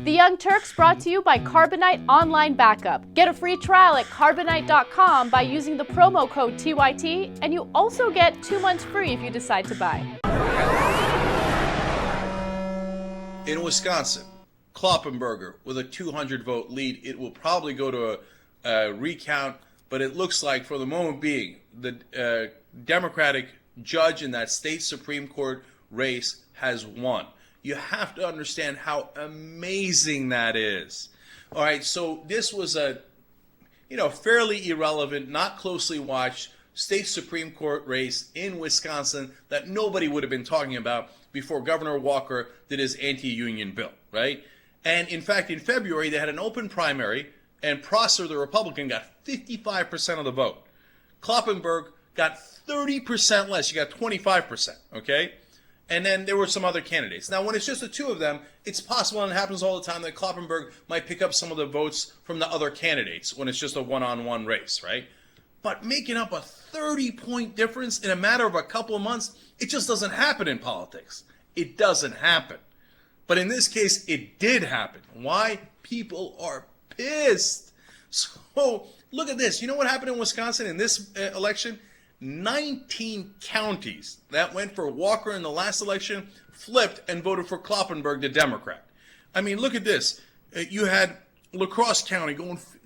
The Young Turks brought to you by Carbonite Online Backup. Get a free trial at Carbonite.com by using the promo code TYT, and you also get 2 months free if you decide to buy. In Wisconsin, Kloppenberger with a 200-vote lead. It will probably go to a recount, but it looks like, for the moment being, the Democratic judge in that state Supreme Court race has won. You have to understand how amazing that is. All right, so this was a, fairly irrelevant, not closely watched state Supreme Court race in Wisconsin that nobody would have been talking about before Governor Walker did his anti-union bill, right? And in fact, in February, they had an open primary, and Prosser, the Republican, got 55% of the vote. Kloppenberg got 30% less. You got 25%, okay? And then there were some other candidates. Now, when it's just the two of them, it's possible, and it happens all the time, that Kloppenberg might pick up some of the votes from the other candidates when it's just a one-on-one race, right? But making up a 30-point difference in a matter of a couple of months, it just doesn't happen in politics. It doesn't happen. But in this case, it did happen. Why? People are pissed. So look at this. You know what happened in Wisconsin in this election? 19 counties that went for Walker in the last election flipped and voted for Kloppenberg, the Democrat. I mean, look at this. You had La Crosse County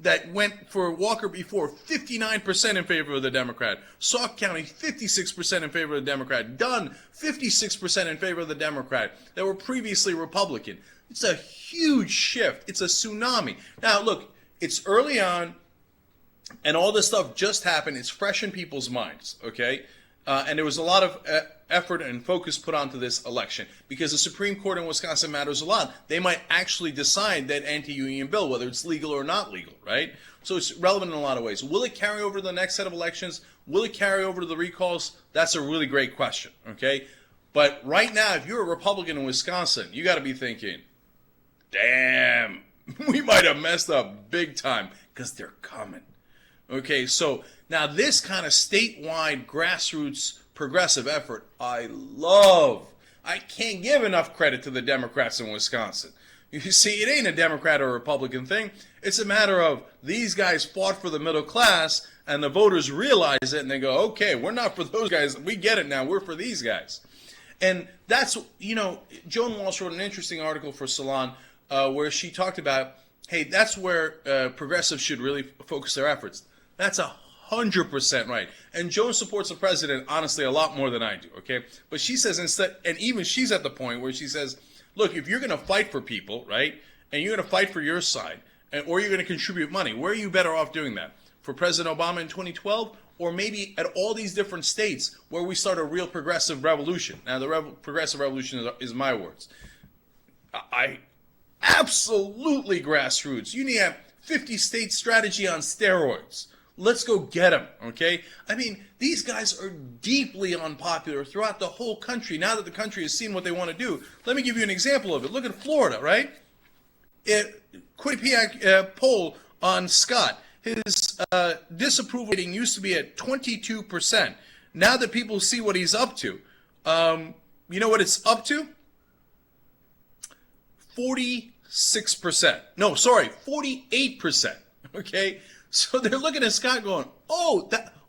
that went for Walker before, 59% in favor of the Democrat. Sauk County, 56% in favor of the Democrat. Dunn, 56% in favor of the Democrat that were previously Republican. It's a huge shift. It's a tsunami. Now, look, it's early on, and all this stuff just happened. It's fresh in people's minds, okay? And there was a lot of effort and focus put onto this election because the Supreme Court in Wisconsin matters a lot. They might actually decide that anti-union bill, whether it's legal or not legal, right? So it's relevant in a lot of ways. Will it carry over to the next set of elections? Will it carry over to the recalls? That's a really great question, okay? But right now, if you're a Republican in Wisconsin, you got to be thinking, damn, we might have messed up big time because they're coming. Okay, so now this kind of statewide grassroots progressive effort, I love. I can't give enough credit to the Democrats in Wisconsin. You see, it ain't a Democrat or Republican thing. It's a matter of these guys fought for the middle class, and the voters realize it, and they go, okay, we're not for those guys. We get it now. We're for these guys. And that's, Joan Walsh wrote an interesting article for Salon where she talked about, hey, that's where progressives should really focus their efforts. That's 100% right. And Joan supports the president, honestly, a lot more than I do, okay? But she says instead, and even she's at the point where she says, look, if you're going to fight for people, right, and you're going to fight for your side, or you're going to contribute money, where are you better off doing that? For President Obama in 2012, or maybe at all these different states where we start a real progressive revolution? Now, the progressive revolution is my words. I absolutely grassroots. You need to have 50-state strategy on steroids. Let's go get them, okay? I mean, these guys are deeply unpopular throughout the whole country. Now that the country has seen what they want to do, let me give you an example of it. Look at Florida, right? Quinnipiac poll on Scott. His disapproval rating used to be at 22%. Now that people see what he's up to, you know what it's up to? 46%. No, sorry, 48%, okay? So they're looking at Scott going,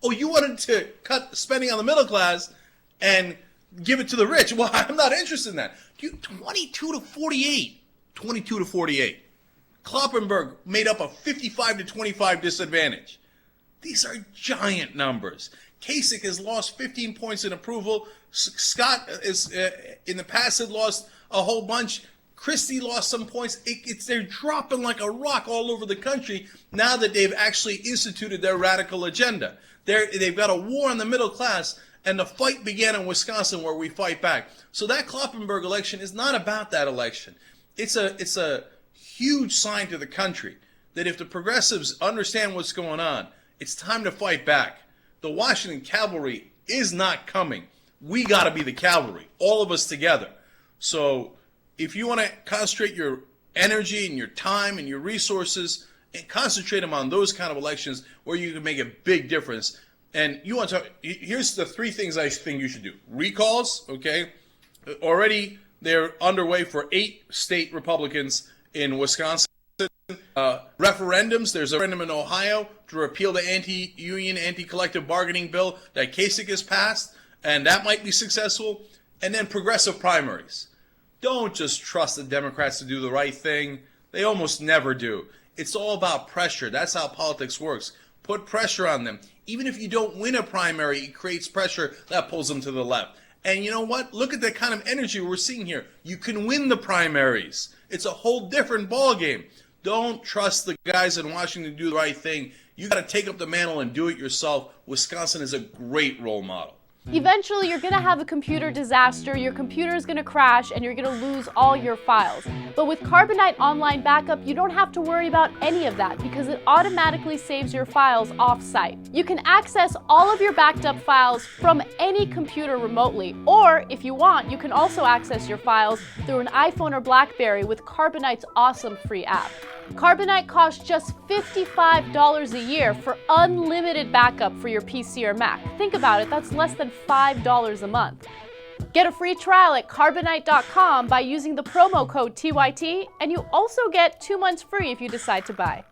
you wanted to cut spending on the middle class and give it to the rich. Well, I'm not interested in that. 22 to 48. 22 to 48. Kloppenberg made up a 55 to 25 disadvantage. These are giant numbers. Kasich has lost 15 points in approval. Scott is in the past had lost a whole bunch. Christie lost some points. They're dropping like a rock all over the country now that they've actually instituted their radical agenda. They've got a war on the middle class, and the fight began in Wisconsin where we fight back. So that Kloppenberg election is not about that election. It's a huge sign to the country that if the progressives understand what's going on, it's time to fight back. The Washington cavalry is not coming. We got to be the cavalry, all of us together. So if you want to concentrate your energy and your time and your resources and concentrate them on those kind of elections where you can make a big difference. And you want to talk, here's the three things I think you should do. Recalls, okay? Already they're underway for 8 state Republicans in Wisconsin. Referendums. There's a referendum in Ohio to repeal the anti-union, anti-collective bargaining bill that Kasich has passed, and that might be successful. And then progressive primaries. Don't just trust the Democrats to do the right thing. They almost never do. It's all about pressure. That's how politics works. Put pressure on them. Even if you don't win a primary, it creates pressure that pulls them to the left. And you know what? Look at the kind of energy we're seeing here. You can win the primaries. It's a whole different ballgame. Don't trust the guys in Washington to do the right thing. You got to take up the mantle and do it yourself. Wisconsin is a great role model. Eventually, you're going to have a computer disaster, your computer is going to crash, and you're going to lose all your files. But with Carbonite Online Backup, you don't have to worry about any of that because it automatically saves your files off-site. You can access all of your backed up files from any computer remotely, or if you want, you can also access your files through an iPhone or BlackBerry with Carbonite's awesome free app. Carbonite costs just $55 a year for unlimited backup for your PC or Mac. Think about it, that's less than $5 a month. Get a free trial at Carbonite.com by using the promo code TYT, and you also get 2 months free if you decide to buy.